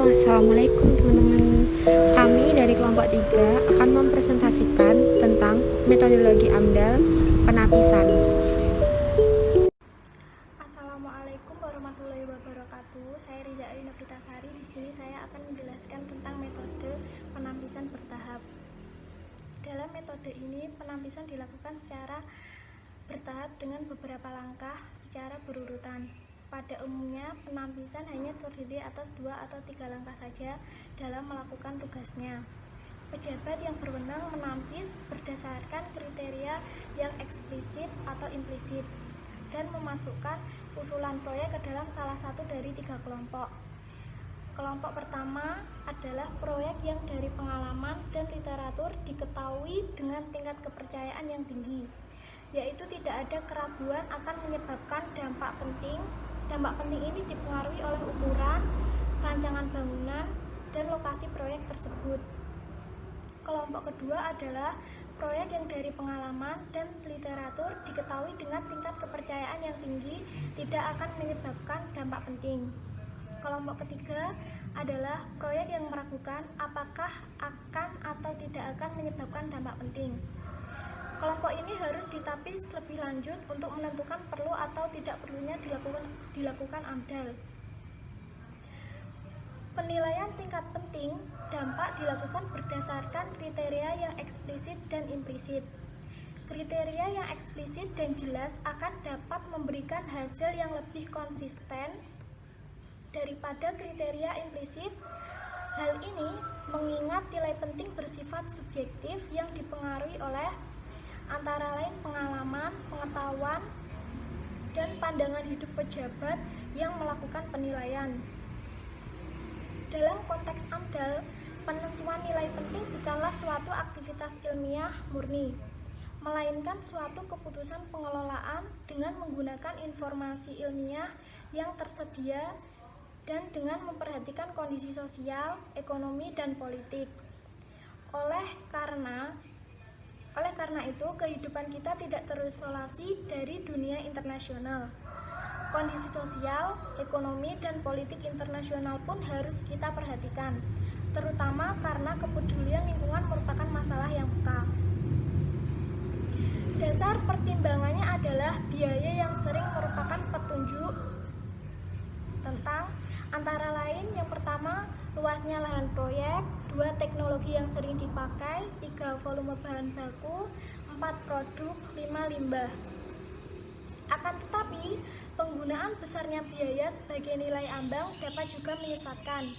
Assalamualaikum teman-teman. Kami dari kelompok 3 akan mempresentasikan tentang metodologi AMDAL penapisan. Assalamualaikum warahmatullahi wabarakatuh. Saya Riza Ayuna Fitasari. Di sini saya akan menjelaskan tentang metode penapisan bertahap. Dalam metode ini, penapisan dilakukan secara bertahap dengan beberapa langkah secara berurutan. Pada umumnya, penapisan hanya terdiri atas 2 atau 3 langkah saja dalam melakukan tugasnya. Pejabat yang berwenang menampis berdasarkan kriteria yang eksplisit atau implisit dan memasukkan usulan proyek ke dalam salah satu dari 3 kelompok. Kelompok pertama adalah proyek yang dari pengalaman dan literatur diketahui dengan tingkat kepercayaan yang tinggi, yaitu tidak ada keraguan akan menyebabkan dampak penting. Dampak penting ini dipengaruhi oleh ukuran, rancangan bangunan, dan lokasi proyek tersebut. Kelompok kedua adalah proyek yang dari pengalaman dan literatur diketahui dengan tingkat kepercayaan yang tinggi tidak akan menyebabkan dampak penting. Kelompok ketiga adalah proyek yang meragukan apakah akan atau tidak akan menyebabkan dampak penting. Kelompok ini harus ditapis lebih lanjut untuk menentukan perlu atau tidak perlunya dilakukan AMDAL. Penilaian tingkat penting dampak dilakukan berdasarkan kriteria yang eksplisit dan implisit. Kriteria yang eksplisit dan jelas akan dapat memberikan hasil yang lebih konsisten daripada kriteria implisit. Hal ini mengingat nilai penting bersifat subjektif yang dipengaruhi oleh antara lain pengalaman, pengetahuan, dan pandangan hidup pejabat yang melakukan penilaian. Dalam konteks AMDAL, penentuan nilai penting bukanlah suatu aktivitas ilmiah murni, melainkan suatu keputusan pengelolaan dengan menggunakan informasi ilmiah yang tersedia dan dengan memperhatikan kondisi sosial, ekonomi, dan politik. Oleh karena itu, kehidupan kita tidak terisolasi dari dunia internasional. Kondisi sosial, ekonomi, dan politik internasional pun harus kita perhatikan, terutama karena kepedulian lingkungan merupakan masalah yang peka. Dasar pertimbangannya adalah biaya yang sering merupakan petunjuk tentang antara lain yang pertama, luasnya lahan proyek, 2 teknologi yang sering dipakai, 3 volume bahan baku, 4 produk, 5 limbah. Akan tetapi, penggunaan besarnya biaya sebagai nilai ambang dapat juga menyesatkan.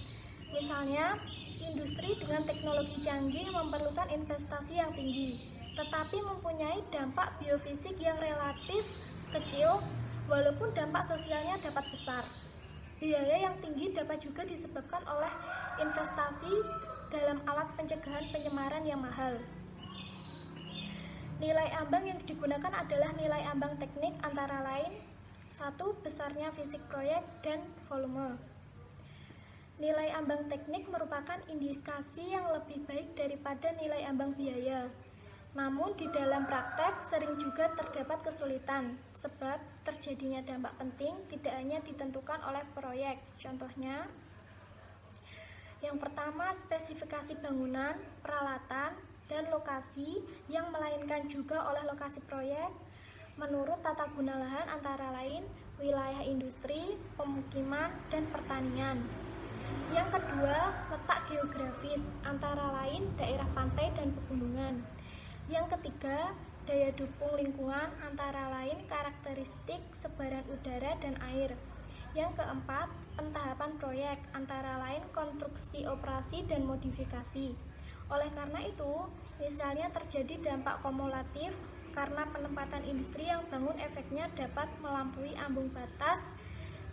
Misalnya, industri dengan teknologi canggih memerlukan investasi yang tinggi, tetapi mempunyai dampak biofisik yang relatif kecil, walaupun dampak sosialnya dapat besar. Biaya yang tinggi dapat juga disebabkan oleh investasi dalam alat pencegahan pencemaran yang mahal. Nilai ambang yang digunakan adalah nilai ambang teknik antara lain 1. Besarnya fisik proyek dan volume. Nilai ambang teknik merupakan indikasi yang lebih baik daripada nilai ambang biaya. Namun di dalam praktek sering juga terdapat kesulitan sebab terjadinya dampak penting tidak hanya ditentukan oleh proyek. Contohnya, yang pertama spesifikasi bangunan, peralatan, dan lokasi yang melainkan juga oleh lokasi proyek menurut tata guna lahan antara lain wilayah industri, pemukiman, dan pertanian. Yang kedua, letak geografis antara lain daerah pantai dan pegunungan. Yang ketiga, daya dukung lingkungan antara lain karakteristik sebaran udara dan air. Yang keempat, pentahapan proyek antara lain konstruksi, operasi, dan modifikasi. Oleh karena itu, misalnya terjadi dampak kumulatif karena penempatan industri yang bangun efeknya dapat melampaui ambang batas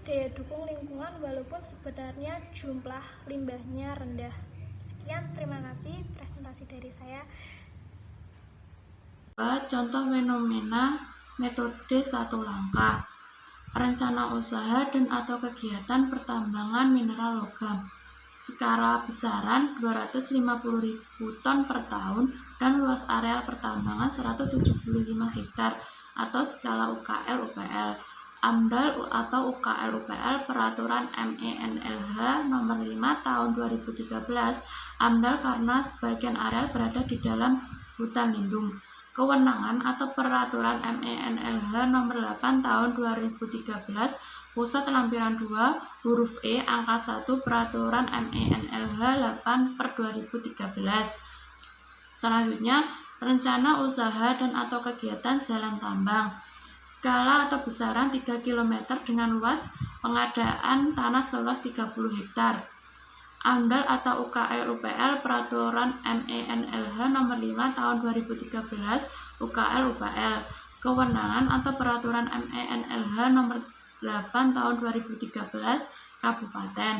daya dukung lingkungan walaupun sebenarnya jumlah limbahnya rendah. Sekian, terima kasih presentasi dari saya. Contoh fenomena metode 1 langkah. Rencana usaha dan atau kegiatan pertambangan mineral logam. Skala besaran 250.000 ton per tahun dan luas areal pertambangan 175 hektar atau skala UKL UPL. AMDAL atau UKL UPL Peraturan MENLH Nomor 5 Tahun 2013. AMDAL karena sebagian areal berada di dalam hutan lindung. Kewenangan atau Peraturan MENLH Nomor 8 Tahun 2013. Pusat lampiran 2 huruf E angka 1 Peraturan MENLH 8/2013. Selanjutnya, rencana usaha dan atau kegiatan jalan tambang. Skala atau besaran 3 km dengan luas pengadaan tanah seluas 30 hektar. AMDAL atau UKL UPL Peraturan MENLH Nomor 5 Tahun 2013 UKL UPL. Kewenangan atau Peraturan MENLH Nomor 8 Tahun 2013 Kabupaten.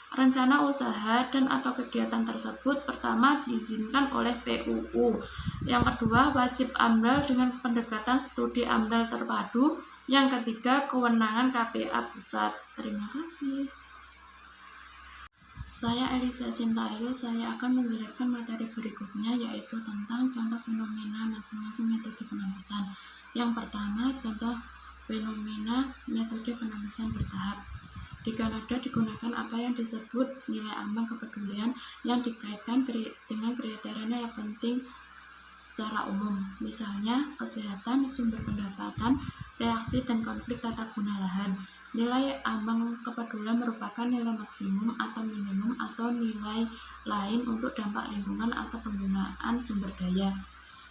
Rencana usaha dan atau kegiatan tersebut pertama diizinkan oleh PUU. Yang kedua, wajib AMDAL dengan pendekatan studi AMDAL terpadu. Yang ketiga, kewenangan KPA pusat. Terima kasih. Saya Elisa Cintayu, saya akan menjelaskan materi berikutnya yaitu tentang contoh fenomena masing-masing metode penapisan. Yang pertama, contoh fenomena metode penapisan bertahap. Di Kanada digunakan apa yang disebut nilai ambang kepedulian yang dikaitkan dengan kriteria penting secara umum, misalnya kesehatan, sumber pendapatan, reaksi dan konflik tata guna lahan. Nilai ambang kepedulian merupakan nilai maksimum atau minimum atau nilai lain untuk dampak lingkungan atau penggunaan sumber daya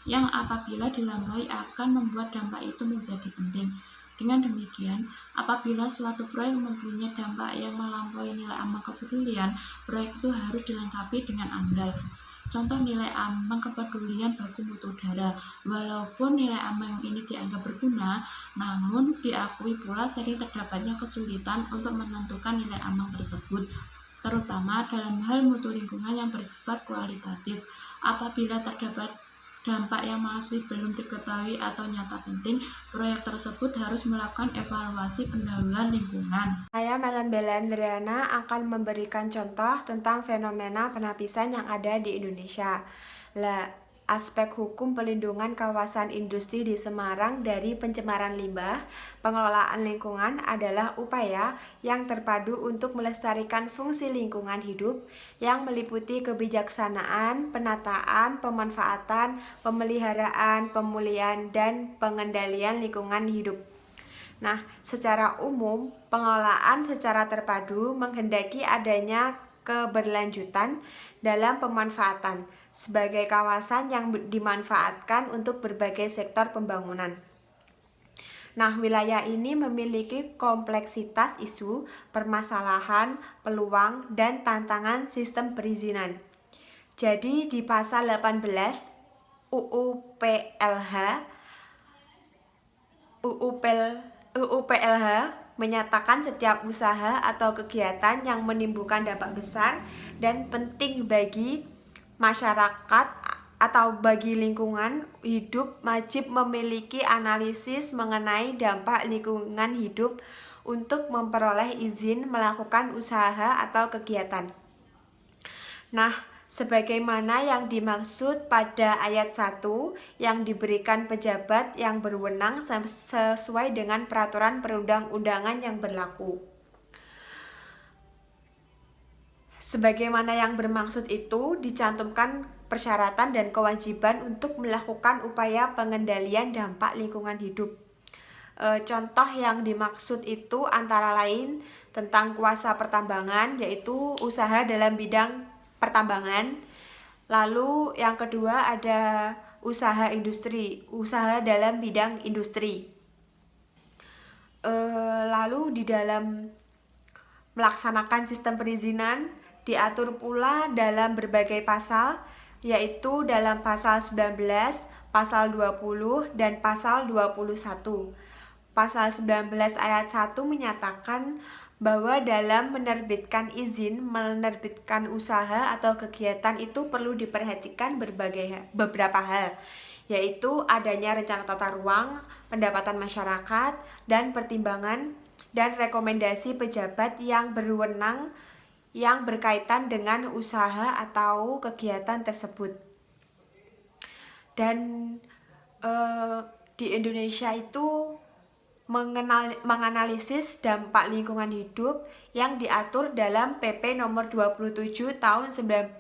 yang apabila dilampaui akan membuat dampak itu menjadi penting. Dengan demikian, apabila suatu proyek mempunyai dampak yang melampaui nilai ambang kepedulian, proyek itu harus dilengkapi dengan AMDAL. Contoh nilai ambang kepedulian baku mutu udara. Walaupun nilai ambang ini dianggap berguna, namun diakui pula sering terdapatnya kesulitan untuk menentukan nilai ambang tersebut, terutama dalam hal mutu lingkungan yang bersifat kualitatif. Apabila terdapat dampak yang masih belum diketahui atau nyata penting, proyek tersebut harus melakukan evaluasi pendahuluan lingkungan. Saya Melanbela Andriana akan memberikan contoh tentang fenomena penapisan yang ada di Indonesia. Aspek hukum pelindungan kawasan industri di Semarang dari pencemaran limbah, pengelolaan lingkungan adalah upaya yang terpadu untuk melestarikan fungsi lingkungan hidup yang meliputi kebijaksanaan, penataan, pemanfaatan, pemeliharaan, pemulihan, dan pengendalian lingkungan hidup. Nah, secara umum, pengelolaan secara terpadu menghendaki adanya keberlanjutan dalam pemanfaatan sebagai kawasan yang dimanfaatkan untuk berbagai sektor pembangunan. Nah, wilayah ini memiliki kompleksitas isu, permasalahan, peluang, dan tantangan sistem perizinan. Jadi di pasal 18 UU PLH menyatakan setiap usaha atau kegiatan yang menimbulkan dampak besar dan penting bagi masyarakat atau bagi lingkungan hidup wajib memiliki analisis mengenai dampak lingkungan hidup untuk memperoleh izin melakukan usaha atau kegiatan. Nah, sebagaimana yang dimaksud pada ayat 1 yang diberikan pejabat yang berwenang sesuai dengan peraturan perundang-undangan yang berlaku. Sebagaimana yang bermaksud itu dicantumkan persyaratan dan kewajiban untuk melakukan upaya pengendalian dampak lingkungan hidup. Contoh yang dimaksud itu antara lain tentang kuasa pertambangan, yaitu usaha dalam bidang pertambangan. Lalu yang kedua ada usaha industri, usaha dalam bidang industri. Lalu di dalam melaksanakan sistem perizinan diatur pula dalam berbagai pasal, yaitu dalam pasal 19, pasal 20, dan pasal 21. Pasal 19 ayat 1 menyatakan bahwa dalam menerbitkan izin menerbitkan usaha atau kegiatan itu perlu diperhatikan beberapa hal, yaitu adanya rencana tata ruang, pendapatan masyarakat, dan pertimbangan dan rekomendasi pejabat yang berwenang yang berkaitan dengan usaha atau kegiatan tersebut. Dan di Indonesia itu menganalisis dampak lingkungan hidup yang diatur dalam PP nomor 27 tahun 99.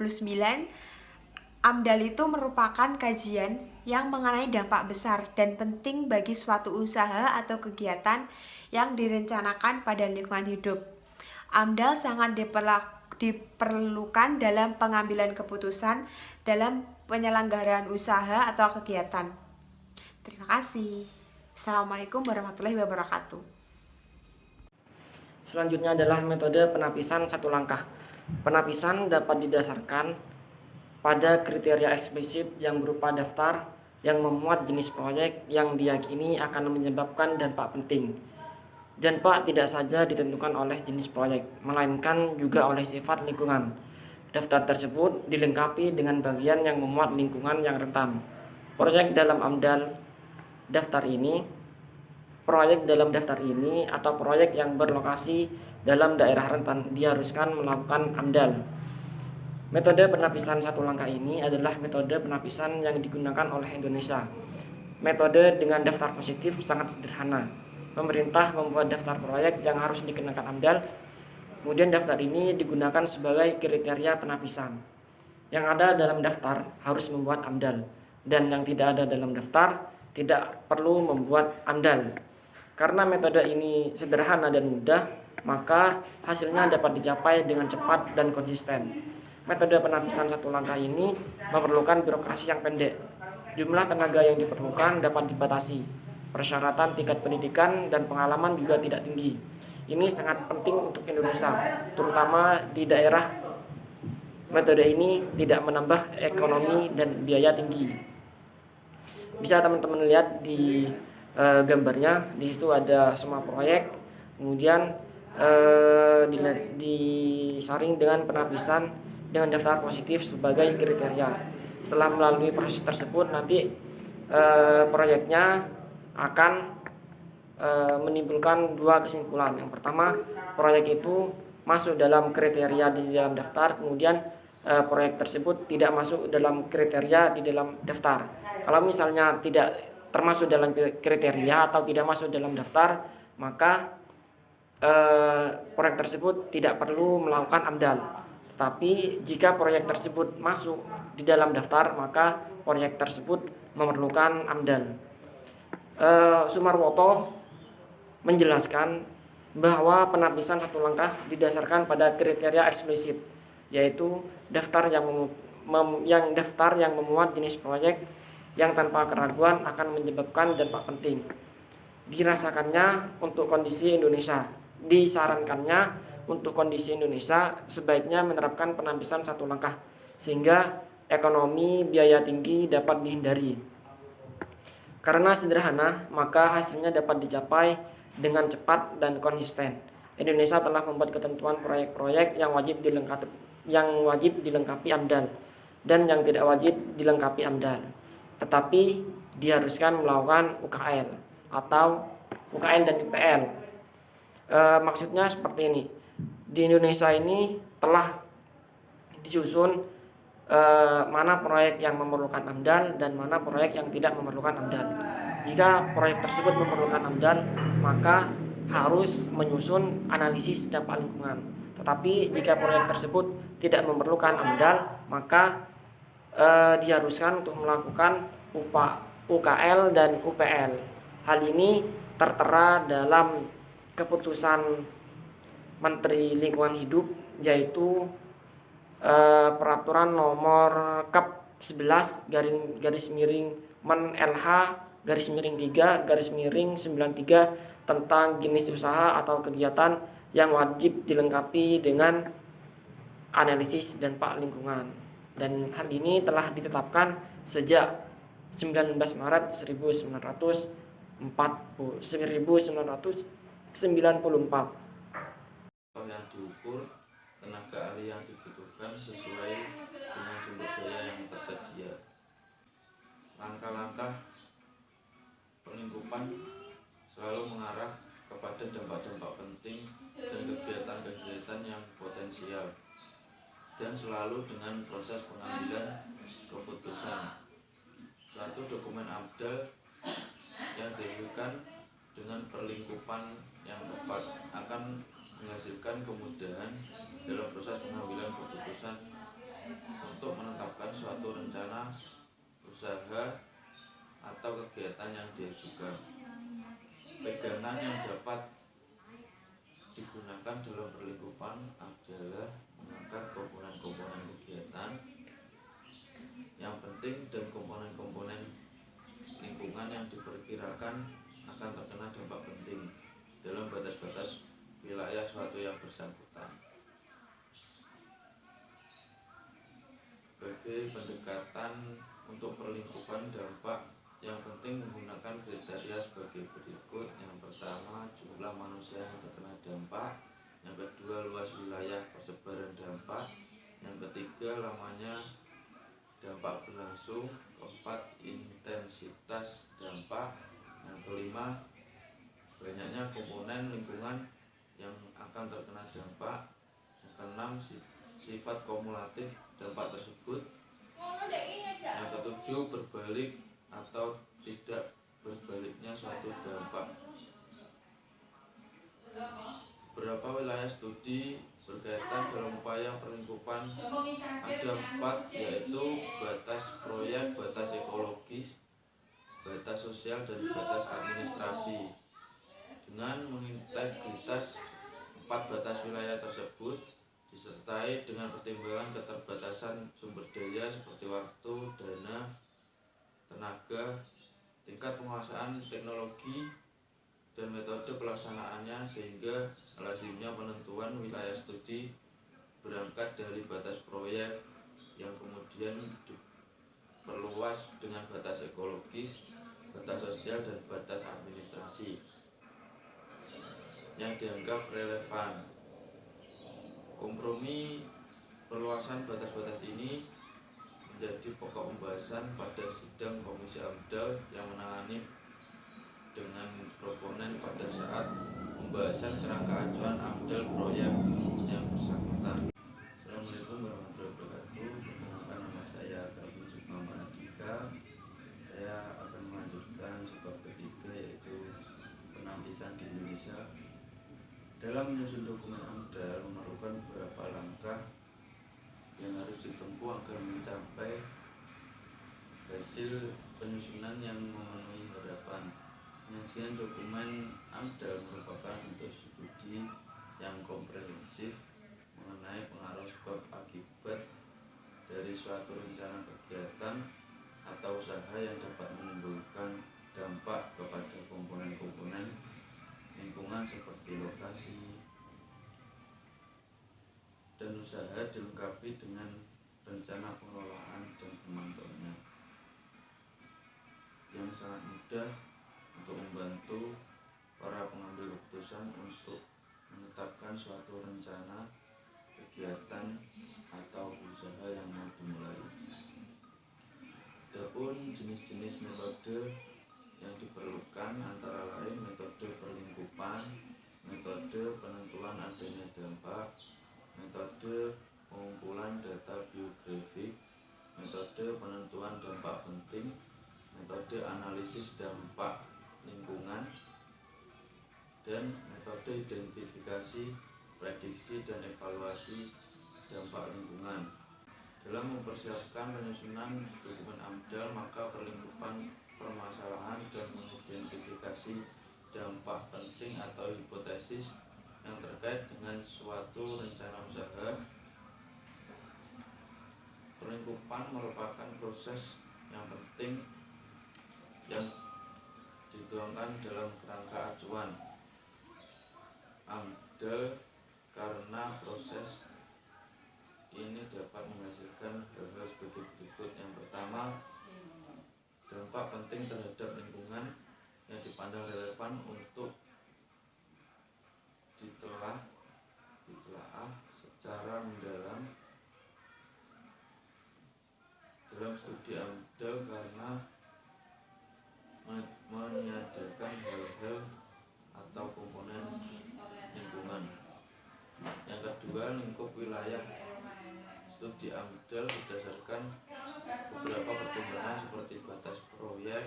AMDAL itu merupakan kajian yang mengenai dampak besar dan penting bagi suatu usaha atau kegiatan yang direncanakan pada lingkungan hidup. AMDAL sangat diperlukan dalam pengambilan keputusan dalam penyelenggaraan usaha atau kegiatan. Terima kasih. Assalamualaikum warahmatullahi wabarakatuh. Selanjutnya adalah metode penapisan satu langkah. Penapisan dapat didasarkan pada kriteria eksplisit yang berupa daftar yang memuat jenis proyek yang diyakini akan menyebabkan dampak penting. Dampak tidak saja ditentukan oleh jenis proyek, melainkan juga oleh sifat lingkungan. Daftar tersebut dilengkapi dengan bagian yang memuat lingkungan yang rentan. Proyek dalam daftar ini atau proyek yang berlokasi dalam daerah rentan diharuskan melakukan AMDAL. Metode penapisan satu langkah ini adalah metode penapisan yang digunakan oleh Indonesia. Metode dengan daftar positif sangat sederhana. Pemerintah membuat daftar proyek yang harus dikenakan AMDAL. Kemudian daftar ini digunakan sebagai kriteria penapisan. Yang ada dalam daftar harus membuat AMDAL, dan yang tidak ada dalam daftar tidak perlu membuat AMDAL. Karena metode ini sederhana dan mudah, maka hasilnya dapat dicapai dengan cepat dan konsisten. Metode penapisan satu langkah ini memerlukan birokrasi yang pendek. Jumlah tenaga yang diperlukan dapat dibatasi. Persyaratan tingkat pendidikan dan pengalaman juga tidak tinggi. Ini sangat penting untuk Indonesia, terutama di daerah. Metode ini tidak menambah ekonomi dan biaya tinggi. Bisa teman-teman lihat di gambarnya, di situ ada semua proyek, kemudian disaring dengan penapisan dengan daftar positif sebagai kriteria. Setelah melalui proses tersebut, nanti proyeknya akan menimbulkan dua kesimpulan. Yang pertama, proyek itu masuk dalam kriteria di dalam daftar, kemudian proyek tersebut tidak masuk dalam kriteria di dalam daftar. Kalau misalnya tidak termasuk dalam kriteria atau tidak masuk dalam daftar, maka proyek tersebut tidak perlu melakukan AMDAL. Tetapi jika proyek tersebut masuk di dalam daftar, maka proyek tersebut memerlukan AMDAL. Sumarwoto menjelaskan bahwa penapisan satu langkah didasarkan pada kriteria eksplisit, yaitu daftar yang memuat jenis proyek yang tanpa keraguan akan menyebabkan dampak penting. Disarankannya untuk kondisi Indonesia sebaiknya menerapkan penapisan satu langkah sehingga ekonomi biaya tinggi dapat dihindari. Karena sederhana, maka hasilnya dapat dicapai dengan cepat dan konsisten. Indonesia telah membuat ketentuan proyek-proyek yang wajib dilengkapi AMDAL dan yang tidak wajib dilengkapi AMDAL, tetapi diharuskan melakukan UKL atau UKL dan UPL. Maksudnya seperti ini. Di Indonesia ini telah disusun mana proyek yang memerlukan AMDAL dan mana proyek yang tidak memerlukan AMDAL. Jika proyek tersebut memerlukan AMDAL, maka harus menyusun analisis dampak lingkungan. Tetapi jika proyek tersebut tidak memerlukan AMDAL, maka diharuskan untuk melakukan UKL dan UPL. Hal ini tertera dalam keputusan Menteri Lingkungan Hidup, yaitu Peraturan Nomor Kep 11 /Men-LH/3/93 tentang jenis usaha atau kegiatan yang wajib dilengkapi dengan analisis dampak lingkungan. Dan hal ini telah ditetapkan sejak 19 Maret 1994. Yang diukur, tenaga ahli yang dibutuhkan sesuai dengan sumber daya yang tersedia. Langkah-langkah peningkupan selalu mengarah kepada dampak-dampak penting dan kegiatan-kegiatan yang potensial, dan selalu dengan proses pengambilan keputusan. Suatu dokumen AMDAL yang dihasilkan dengan perlingkupan yang tepat akan menghasilkan kemudahan dalam proses pengambilan keputusan untuk menetapkan suatu rencana usaha atau kegiatan yang diajukan. Pegangan yang dapat digunakan dalam perlingkupan adalah mengangkat komponen-komponen kegiatan yang penting dan komponen-komponen lingkungan yang diperkirakan akan terkena dampak penting dalam batas-batas wilayah suatu yang bersangkutan. Sebagai pendekatan untuk perlingkupan dampak yang penting menggunakan kriteria sebagai berikut. Yang pertama, jumlah manusia yang terkena dampak. Yang kedua, luas wilayah persebaran dampak. Yang ketiga, lamanya dampak berlangsung. Keempat, intensitas dampak. Yang kelima, banyaknya komponen lingkungan yang akan terkena dampak. Yang keenam, sifat kumulatif dampak tersebut. Yang ketujuh, berbalik atau tidak berbaliknya suatu dampak. Beberapa wilayah studi berkaitan dalam upaya perlingkupan ada 4, yaitu batas proyek, batas ekologis, batas sosial, dan batas administrasi. Dengan mengintegritas 4 batas wilayah tersebut disertai dengan pertimbangan keterbatasan sumber daya seperti waktu, dana, tenaga, tingkat penguasaan teknologi, dan metode pelaksanaannya, sehingga lazimnya penentuan wilayah studi berangkat dari batas proyek yang kemudian diperluas dengan batas ekologis, batas sosial, dan batas administrasi yang dianggap relevan. Kompromi perluasan batas-batas ini menjadi pokok pembahasan pada sidang Komisi AMDAL yang menangani dengan proponen pada saat pembahasan kerangka acuan AMDAL proyek yang bersangkutan. Assalamualaikum warahmatullahi wabarakatuh. Perkenalkan, nama saya Kalvin Sukma Mahardika. Saya akan melanjutkan sebab ketiga, yaitu penampisan di Indonesia. Dalam menyusun dokumen AMDAL memerlukan beberapa langkah yang harus ditempuh agar mencapai hasil penyusunan yang memenuhi harapan. Penyajian dokumen AMDAL merupakan bentuk studi yang komprehensif mengenai pengaruh sebab akibat dari suatu rencana kegiatan atau usaha yang dapat menimbulkan dampak kepada komponen-komponen lingkungan seperti lokasi dan usaha, dilengkapi dengan rencana pengelolaan dan pemantauannya yang sangat mudah untuk membantu para pengambil keputusan untuk menetapkan suatu rencana kegiatan atau usaha yang mau dimulai. Adapun jenis-jenis metode yang diperlukan antara lain metode perlingkupan, metode penentuan adanya dampak, metode pengumpulan data biografik, metode penentuan dampak penting, metode analisis dampak lingkungan, dan metode identifikasi, prediksi, dan evaluasi dampak lingkungan. Dalam mempersiapkan penyusunan dokumen AMDAL, maka perlingkupan permasalahan dan mengidentifikasi dampak penting atau hipotesis yang terkait dengan suatu rencana usaha. Perlingkupan merupakan proses yang penting yang dituangkan dalam kerangka acuan AMDAL karena proses ini dapat menghasilkan hal-hal sebagai berikut. Yang pertama, dampak penting terhadap lingkungan yang dipandang relevan untuk ditelaah secara mendalam dalam studi AMDAL karena meniadakan hal-hal atau komponen lingkungan. Yang kedua, lingkup wilayah studi AMDAL berdasarkan beberapa pertimbangan seperti batas proyek,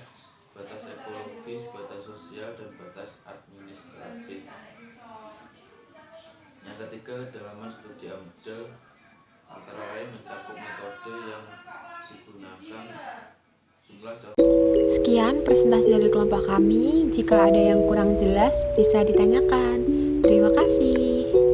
batas ekologis, batas sosial, dan batas administratif. Yang ketiga, kedalaman studi model antara lain mencakup metode yang digunakan, jumlah contoh. Sekian presentasi dari kelompok kami. Jika ada yang kurang jelas, bisa ditanyakan. Terima kasih.